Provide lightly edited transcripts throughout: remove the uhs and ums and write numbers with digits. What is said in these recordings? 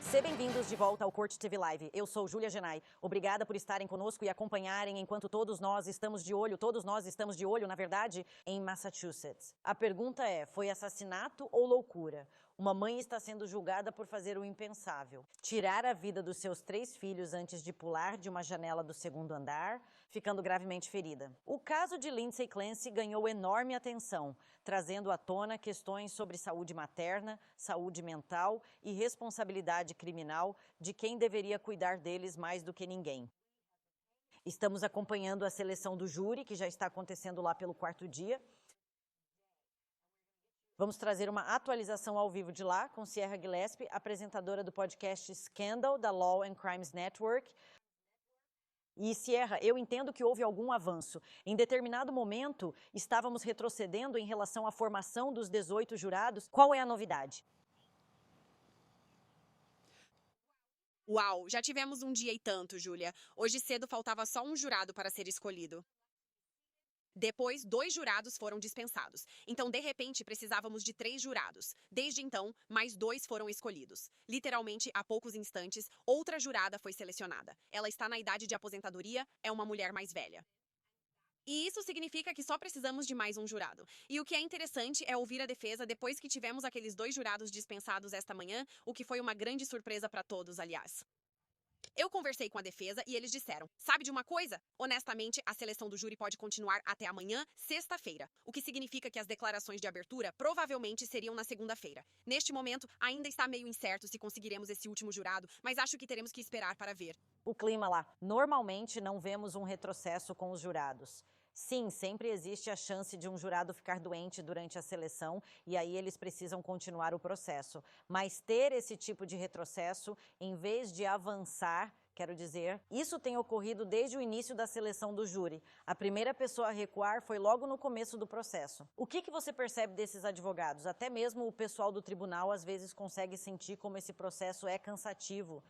Sejam bem-vindos de volta ao Corte TV Live. Eu sou Júlia Genai. Obrigada por estarem conosco e acompanharem enquanto todos nós estamos de olho, na verdade, em Massachusetts. A pergunta é, foi assassinato ou loucura? Uma mãe está sendo julgada por fazer o impensável. Tirar a vida dos seus 3 filhos antes de pular de uma janela do 2º andar, ficando gravemente ferida. O caso de Lindsay Clancy ganhou enorme atenção, trazendo à tona questões sobre saúde materna, saúde mental e responsabilidade criminal de quem deveria cuidar deles mais do que ninguém. Estamos acompanhando a seleção do júri, que já está acontecendo lá pelo 4º dia. Vamos trazer uma atualização ao vivo de lá com Sierra Gillespie, apresentadora do podcast Scandal, da Law and Crimes Network. E, Sierra, eu entendo que houve algum avanço. Em determinado momento, estávamos retrocedendo em relação à formação dos 18 jurados. Qual é a novidade? Uau, já tivemos um dia e tanto, Júlia. Hoje cedo faltava só um jurado para ser escolhido. Depois, 2 jurados foram dispensados. Então, de repente, precisávamos de 3 jurados. Desde então, mais 2 foram escolhidos. Literalmente, há poucos instantes, outra jurada foi selecionada. Ela está na idade de aposentadoria, é uma mulher mais velha. E isso significa que só precisamos de mais um jurado. E o que é interessante é ouvir a defesa depois que tivemos aqueles 2 jurados dispensados esta manhã, o que foi uma grande surpresa para todos, aliás. Eu conversei com a defesa e eles disseram, sabe de uma coisa? Honestamente, a seleção do júri pode continuar até amanhã, sexta-feira, o que significa que as declarações de abertura provavelmente seriam na segunda-feira. Neste momento, ainda está meio incerto se conseguiremos esse último jurado, mas acho que teremos que esperar para ver. O clima lá. Normalmente não vemos um retrocesso com os jurados. Sim, sempre existe a chance de um jurado ficar doente durante a seleção e aí eles precisam continuar o processo. Mas ter esse tipo de retrocesso, em vez de avançar, quero dizer, isso tem ocorrido desde o início da seleção do júri. A primeira pessoa a recuar foi logo no começo do processo. O que você percebe desses advogados? Até mesmo o pessoal do tribunal às vezes consegue sentir como esse processo é cansativo.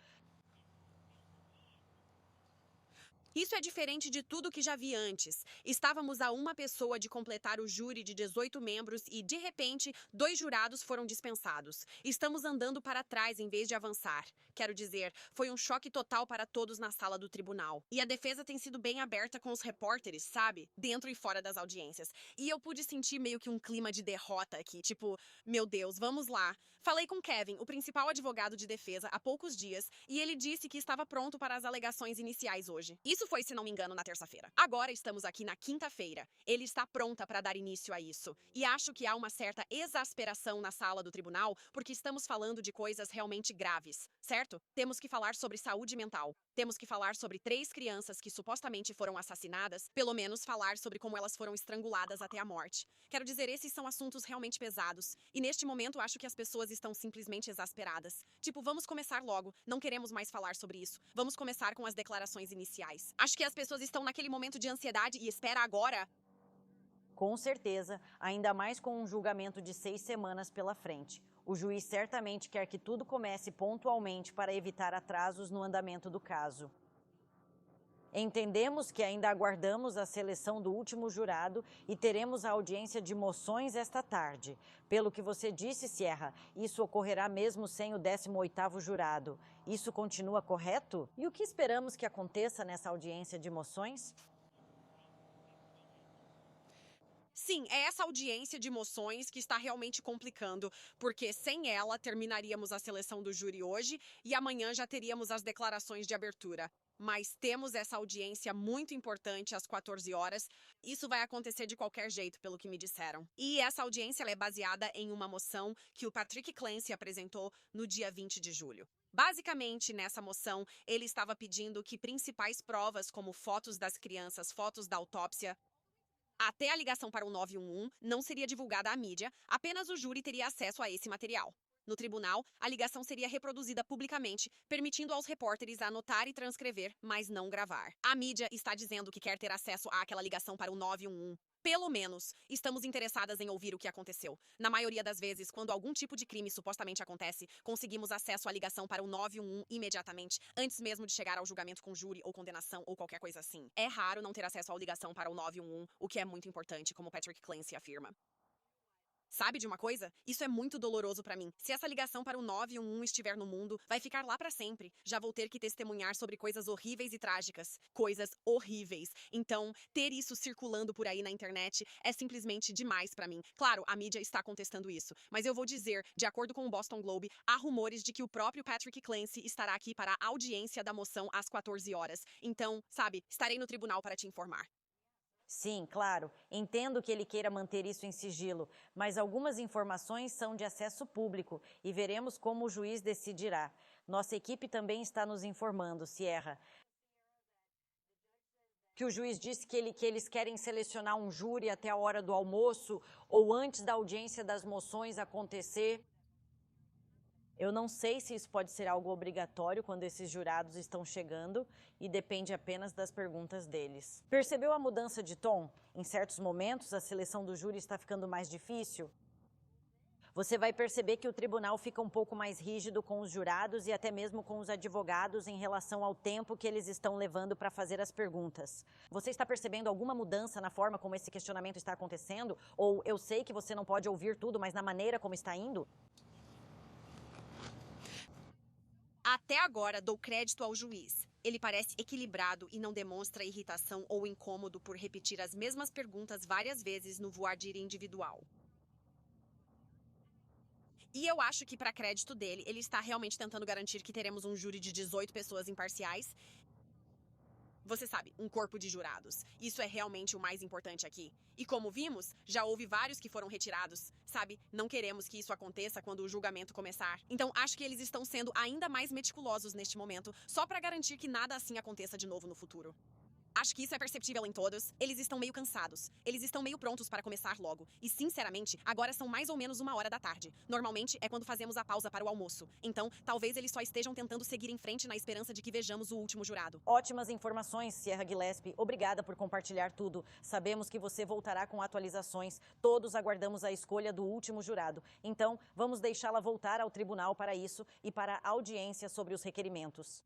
Isso é diferente de tudo que já vi antes. Estávamos a uma pessoa de completar o júri de 18 membros e, de repente, 2 jurados foram dispensados. Estamos andando para trás em vez de avançar. Quero dizer, foi um choque total para todos na sala do tribunal. E a defesa tem sido bem aberta com os repórteres, sabe? Dentro e fora das audiências. E eu pude sentir meio que um clima de derrota aqui, tipo, meu Deus, vamos lá. Falei com Kevin, o principal advogado de defesa, há poucos dias, e ele disse que estava pronto para as alegações iniciais hoje. Isso foi, se não me engano, na terça-feira. Agora estamos aqui na quinta-feira. Ele está pronta para dar início a isso. E acho que há uma certa exasperação na sala do tribunal, porque estamos falando de coisas realmente graves, certo? Temos que falar sobre saúde mental. Temos que falar sobre 3 crianças que supostamente foram assassinadas, pelo menos falar sobre como elas foram estranguladas até a morte. Quero dizer, esses são assuntos realmente pesados. E neste momento acho que as pessoas estão simplesmente exasperadas. Tipo, vamos começar logo. Não queremos mais falar sobre isso. Vamos começar com as declarações iniciais. Acho que as pessoas estão naquele momento de ansiedade e espera agora. Com certeza, ainda mais com um julgamento de 6 semanas pela frente. O juiz certamente quer que tudo comece pontualmente para evitar atrasos no andamento do caso. Entendemos que ainda aguardamos a seleção do último jurado e teremos a audiência de moções esta tarde. Pelo que você disse, Sierra, isso ocorrerá mesmo sem o 18º jurado. Isso continua correto? E o que esperamos que aconteça nessa audiência de moções? Sim, é essa audiência de moções que está realmente complicando, porque sem ela terminaríamos a seleção do júri hoje e amanhã já teríamos as declarações de abertura. Mas temos essa audiência muito importante às 14 horas. Isso vai acontecer de qualquer jeito, pelo que me disseram. E essa audiência ela é baseada em uma moção que o Patrick Clancy apresentou no dia 20 de julho. Basicamente, nessa moção, ele estava pedindo que principais provas, como fotos das crianças, fotos da autópsia, até a ligação para o 911 não seria divulgada à mídia, apenas o júri teria acesso a esse material. No tribunal, a ligação seria reproduzida publicamente, permitindo aos repórteres anotar e transcrever, mas não gravar. A mídia está dizendo que quer ter acesso àquela ligação para o 911. Pelo menos, estamos interessadas em ouvir o que aconteceu. Na maioria das vezes, quando algum tipo de crime supostamente acontece, conseguimos acesso à ligação para o 911 imediatamente, antes mesmo de chegar ao julgamento com júri ou condenação ou qualquer coisa assim. É raro não ter acesso à ligação para o 911, o que é muito importante, como Patrick Clancy afirma. Sabe de uma coisa? Isso é muito doloroso pra mim. Se essa ligação para o 911 estiver no mundo, vai ficar lá pra sempre. Já vou ter que testemunhar sobre coisas horríveis e trágicas. Coisas horríveis. Então, ter isso circulando por aí na internet é simplesmente demais pra mim. Claro, a mídia está contestando isso, mas eu vou dizer, de acordo com o Boston Globe, há rumores de que o próprio Patrick Clancy estará aqui para a audiência da moção às 14 horas. Então, sabe, estarei no tribunal para te informar. Sim, claro. Entendo que ele queira manter isso em sigilo, mas algumas informações são de acesso público e veremos como o juiz decidirá. Nossa equipe também está nos informando, Sierra, que o juiz disse que eles querem selecionar um júri até a hora do almoço ou antes da audiência das moções acontecer. Eu não sei se isso pode ser algo obrigatório quando esses jurados estão chegando e depende apenas das perguntas deles. Percebeu a mudança de tom? Em certos momentos, a seleção do júri está ficando mais difícil? Você vai perceber que o tribunal fica um pouco mais rígido com os jurados e até mesmo com os advogados em relação ao tempo que eles estão levando para fazer as perguntas. Você está percebendo alguma mudança na forma como esse questionamento está acontecendo? Ou eu sei que você não pode ouvir tudo, mas na maneira como está indo? Até agora, dou crédito ao juiz. Ele parece equilibrado e não demonstra irritação ou incômodo por repetir as mesmas perguntas várias vezes no voir dire individual. E eu acho que, para crédito dele, ele está realmente tentando garantir que teremos um júri de 18 pessoas imparciais. Você sabe, um corpo de jurados. Isso é realmente o mais importante aqui. E como vimos, já houve vários que foram retirados. Sabe, não queremos que isso aconteça quando o julgamento começar. Então acho que eles estão sendo ainda mais meticulosos neste momento, só para garantir que nada assim aconteça de novo no futuro. Acho que isso é perceptível em todos. Eles estão meio cansados. Eles estão meio prontos para começar logo. E, sinceramente, agora são mais ou menos 1h da tarde. Normalmente é quando fazemos a pausa para o almoço. Então, talvez eles só estejam tentando seguir em frente na esperança de que vejamos o último jurado. Ótimas informações, Sierra Gillespie. Obrigada por compartilhar tudo. Sabemos que você voltará com atualizações. Todos aguardamos a escolha do último jurado. Então, vamos deixá-la voltar ao tribunal para isso e para a audiência sobre os requerimentos.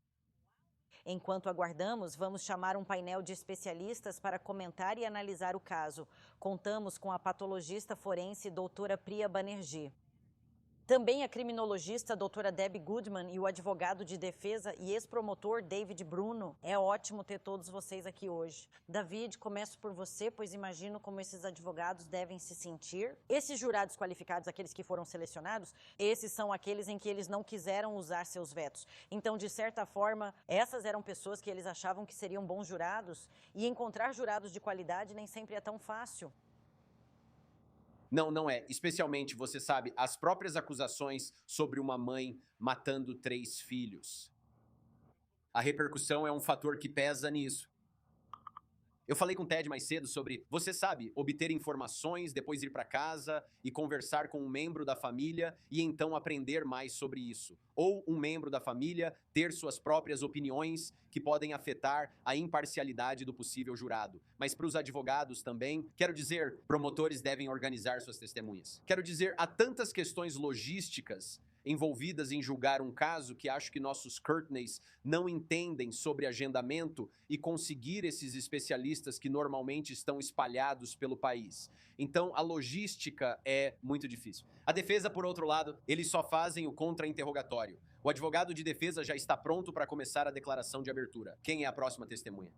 Enquanto aguardamos, vamos chamar um painel de especialistas para comentar e analisar o caso. Contamos com a patologista forense doutora Priya Banerjee. Também a criminologista doutora Debbie Goodman e o advogado de defesa e ex-promotor David Bruno. É ótimo ter todos vocês aqui hoje. David, começo por você, pois imagino como esses advogados devem se sentir. Esses jurados qualificados, aqueles que foram selecionados, esses são aqueles em que eles não quiseram usar seus vetos. Então, de certa forma, essas eram pessoas que eles achavam que seriam bons jurados, e encontrar jurados de qualidade nem sempre é tão fácil. Não é. Especialmente, você sabe, as próprias acusações sobre uma mãe matando 3 filhos. A repercussão é um fator que pesa nisso. Eu falei com o Ted mais cedo sobre, você sabe, obter informações, depois ir para casa e conversar com um membro da família e então aprender mais sobre isso. Ou um membro da família ter suas próprias opiniões que podem afetar a imparcialidade do possível jurado. Mas para os advogados também, quero dizer, promotores devem organizar suas testemunhas. Quero dizer, há tantas questões logísticas envolvidas em julgar um caso que acho que nossos Courtneys não entendem sobre agendamento e conseguir esses especialistas que normalmente estão espalhados pelo país. Então, a logística é muito difícil. A defesa, por outro lado, eles só fazem o contra-interrogatório. O advogado de defesa já está pronto para começar a declaração de abertura. Quem é a próxima testemunha?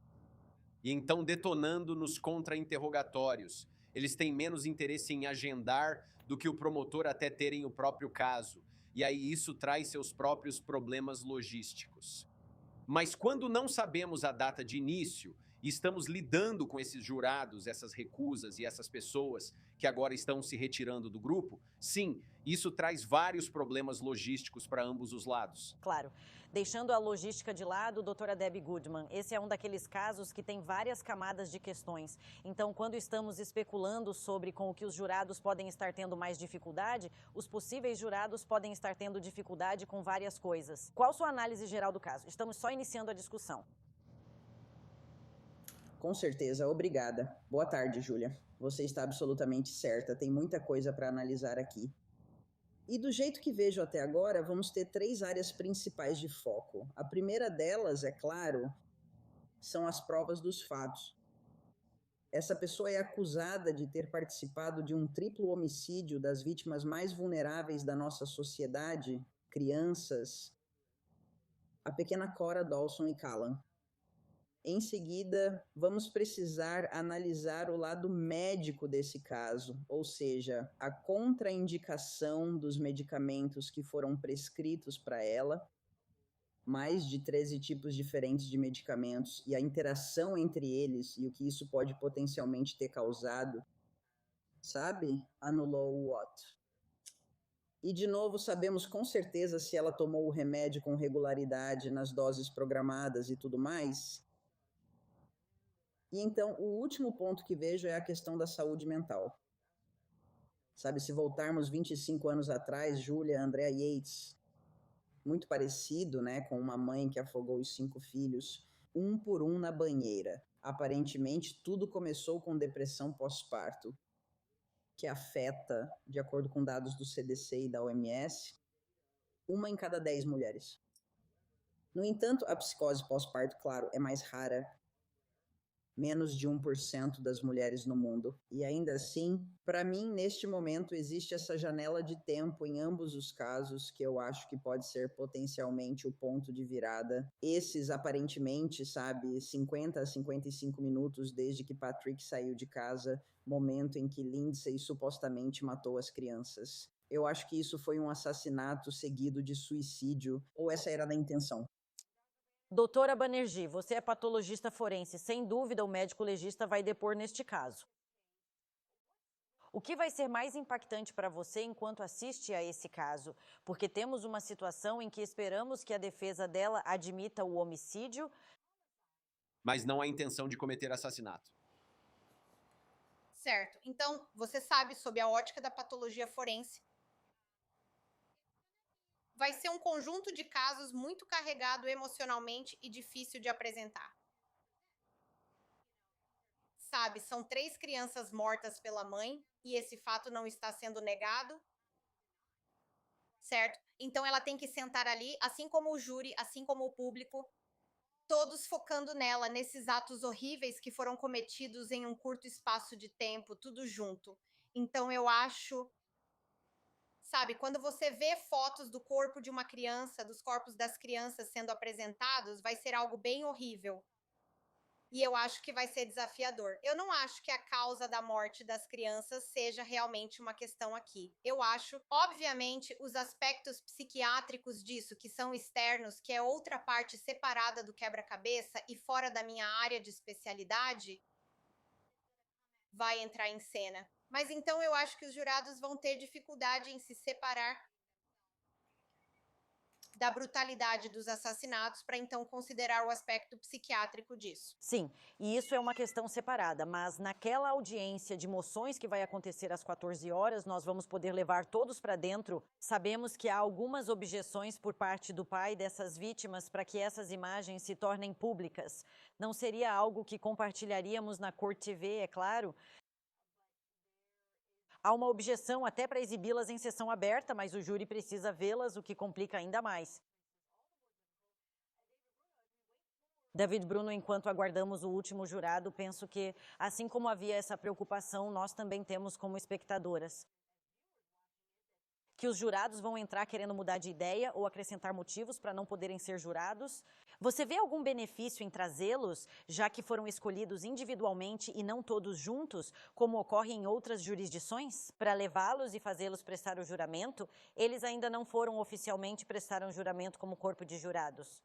E então, detonando nos contra-interrogatórios. Eles têm menos interesse em agendar do que o promotor até terem o próprio caso. E aí isso traz seus próprios problemas logísticos. Mas quando não sabemos a data de início e estamos lidando com esses jurados, essas recusas e essas pessoas que agora estão se retirando do grupo, sim, isso traz vários problemas logísticos para ambos os lados. Claro. Deixando a logística de lado, doutora Debbie Goodman, esse é um daqueles casos que tem várias camadas de questões. Então, quando estamos especulando sobre com o que os jurados podem estar tendo mais dificuldade, os possíveis jurados podem estar tendo dificuldade com várias coisas. Qual sua análise geral do caso? Estamos só iniciando a discussão. Com certeza, obrigada. Boa tarde, Júlia. Você está absolutamente certa, tem muita coisa para analisar aqui. E do jeito que vejo até agora, vamos ter 3 áreas principais de foco. A primeira delas, é claro, são as provas dos fatos. Essa pessoa é acusada de ter participado de um triplo homicídio das vítimas mais vulneráveis da nossa sociedade, crianças, a pequena Cora Dawson e Callan. Em seguida, vamos precisar analisar o lado médico desse caso, ou seja, a contraindicação dos medicamentos que foram prescritos para ela, mais de 13 tipos diferentes de medicamentos e a interação entre eles e o que isso pode potencialmente ter causado, sabe? Anulou o what? E, de novo, sabemos com certeza se ela tomou o remédio com regularidade nas doses programadas e tudo mais. E então, o último ponto que vejo é a questão da saúde mental. Sabe, se voltarmos 25 anos atrás, Julia, Andrea Yates, muito parecido, né, com uma mãe que afogou os 5 filhos, um por um na banheira. Aparentemente, tudo começou com depressão pós-parto, que afeta, de acordo com dados do CDC e da OMS, 1 em cada 10 mulheres. No entanto, a psicose pós-parto, claro, é mais rara, menos de 1% das mulheres no mundo. E ainda assim, para mim, neste momento, existe essa janela de tempo em ambos os casos que eu acho que pode ser potencialmente o ponto de virada. Esses, aparentemente, sabe, 50 a 55 minutos desde que Patrick saiu de casa, momento em que Lindsay supostamente matou as crianças. Eu acho que isso foi um assassinato seguido de suicídio, ou essa era a intenção. Doutora Banerjee, você é patologista forense. Sem dúvida, o médico legista vai depor neste caso. O que vai ser mais impactante para você enquanto assiste a esse caso? Porque temos uma situação em que esperamos que a defesa dela admita o homicídio, Mas não a intenção de cometer assassinato. Certo. Então, você sabe, sob a ótica da patologia forense, vai ser um conjunto de casos muito carregado emocionalmente e difícil de apresentar. Sabe, são 3 crianças mortas pela mãe e esse fato não está sendo negado, certo? Então ela tem que sentar ali, assim como o júri, assim como o público, todos focando nela, nesses atos horríveis que foram cometidos em um curto espaço de tempo, tudo junto. Então eu acho, sabe, quando você vê fotos do corpo de uma criança, dos corpos das crianças sendo apresentados, vai ser algo bem horrível. E eu acho que vai ser desafiador. Eu não acho que a causa da morte das crianças seja realmente uma questão aqui. Eu acho, obviamente, os aspectos psiquiátricos disso, que são externos, que é outra parte separada do quebra-cabeça e fora da minha área de especialidade, vai entrar em cena. Mas então eu acho que os jurados vão ter dificuldade em se separar da brutalidade dos assassinatos para então considerar o aspecto psiquiátrico disso. sim, e isso é uma questão separada, mas naquela audiência de moções que vai acontecer às 14 horas, nós vamos poder levar todos para dentro. Sabemos que há algumas objeções por parte do pai dessas vítimas para que essas imagens se tornem públicas. Não seria algo que compartilharíamos na Court TV, é claro? Há uma objeção até para exibi-las em sessão aberta, mas o júri precisa vê-las, o que complica ainda mais. David Bruno, enquanto aguardamos o último jurado, penso que, assim como havia essa preocupação, nós também temos como espectadoras. Que os jurados vão entrar querendo mudar de ideia ou acrescentar motivos para não poderem ser jurados? Você vê algum benefício em trazê-los, já que foram escolhidos individualmente e não todos juntos, como ocorre em outras jurisdições? Para levá-los e fazê-los prestar o juramento, eles ainda não foram oficialmente prestar um juramento como corpo de jurados.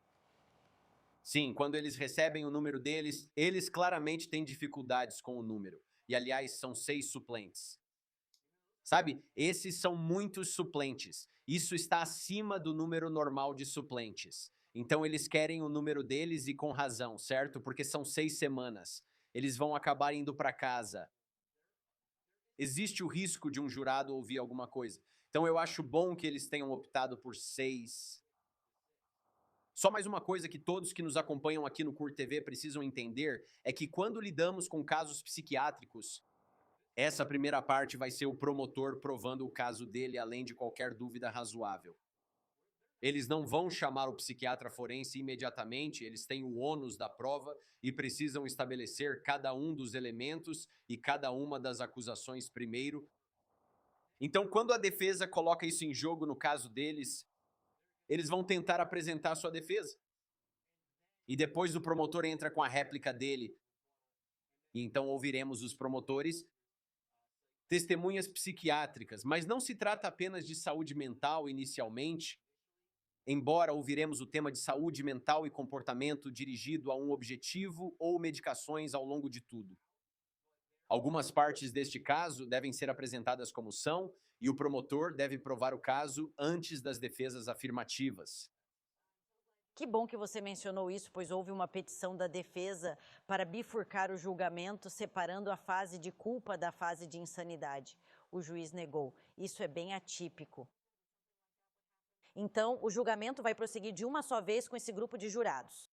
Sim, quando eles recebem o número deles, eles claramente têm dificuldades com o número. E, aliás, são 6 suplentes. Sabe, esses são muitos suplentes. Isso está acima do número normal de suplentes. Então eles querem o número deles e com razão, certo? Porque são 6 semanas. Eles vão acabar indo para casa. Existe o risco de um jurado ouvir alguma coisa. Então eu acho bom que eles tenham optado por 6. Só mais uma coisa que todos que nos acompanham aqui no Court TV precisam entender é que quando lidamos com casos psiquiátricos, essa primeira parte vai ser o promotor provando o caso dele além de qualquer dúvida razoável. Eles não vão chamar o psiquiatra forense imediatamente, eles têm o ônus da prova e precisam estabelecer cada um dos elementos e cada uma das acusações primeiro. Então, quando a defesa coloca isso em jogo no caso deles, eles vão tentar apresentar a sua defesa. E depois o promotor entra com a réplica dele. E então ouviremos os promotores testemunhas psiquiátricas, mas não se trata apenas de saúde mental inicialmente, embora ouviremos o tema de saúde mental e comportamento dirigido a um objetivo ou medicações ao longo de tudo. Algumas partes deste caso devem ser apresentadas como são, e o promotor deve provar o caso antes das defesas afirmativas. Que bom que você mencionou isso, pois houve uma petição da defesa para bifurcar o julgamento, separando a fase de culpa da fase de insanidade. O juiz negou. Isso é bem atípico. Então, o julgamento vai prosseguir de uma só vez com esse grupo de jurados.